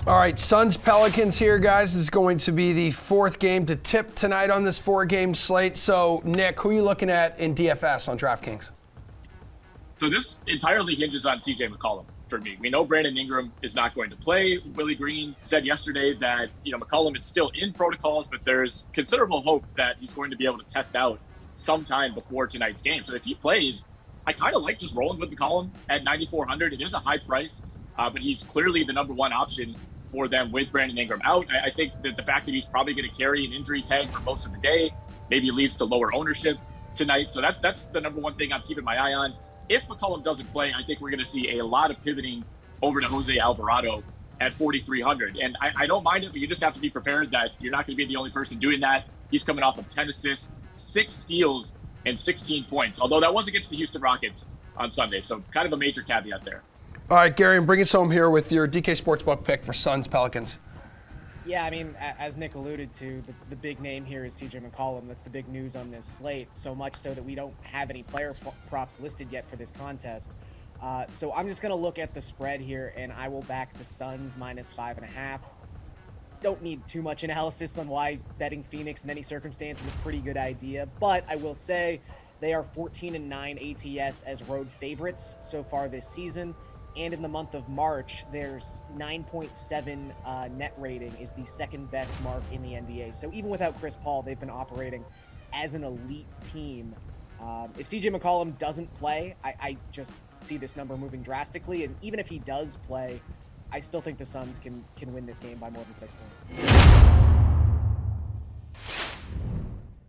All right, Suns Pelicans here, guys. This is going to be the fourth game to tip tonight on this four-game slate. So, Nick, who are you looking at in DFS on DraftKings? So this entirely hinges on CJ McCollum for me. We know Brandon Ingram is not going to play. Willie Green said yesterday that McCollum is still in protocols, but there's considerable hope that he's going to be able to test out sometime before tonight's game. So if he plays, I kind of like just rolling with McCollum at 9,400. It is a high price, but he's clearly the number one option for them with Brandon Ingram out. I think that the fact that he's probably going to carry an injury tag for most of the day maybe leads to lower ownership tonight. So that's the number one thing I'm keeping my eye on. If McCollum doesn't play, I think we're going to see a lot of pivoting over to Jose Alvarado at 4,300. And I don't mind it, but you just have to be prepared that you're not going to be the only person doing that. He's coming off of 10 assists, 6 steals, and 16 points, although that was against the Houston Rockets on Sunday. So kind of a major caveat there. All right, Garion, bring us home here with your DK Sportsbook pick for Suns Pelicans. Yeah, I mean, as Nick alluded to, the big name here is CJ McCollum. That's the big news on this slate, so much so that we don't have any player props listed yet for this contest. So I'm just going to look at the spread here, and I will back the Suns minus 5.5. Don't need too much analysis on why betting Phoenix in any circumstance is a pretty good idea, but I will say they are 14-9 ATS as road favorites so far this season. And in the month of March, there's 9.7 net rating is the second best mark in the NBA. So even without Chris Paul, they've been operating as an elite team. If CJ McCollum doesn't play, I just see this number moving drastically. And even if he does play, I still think the Suns can win this game by more than 6 points.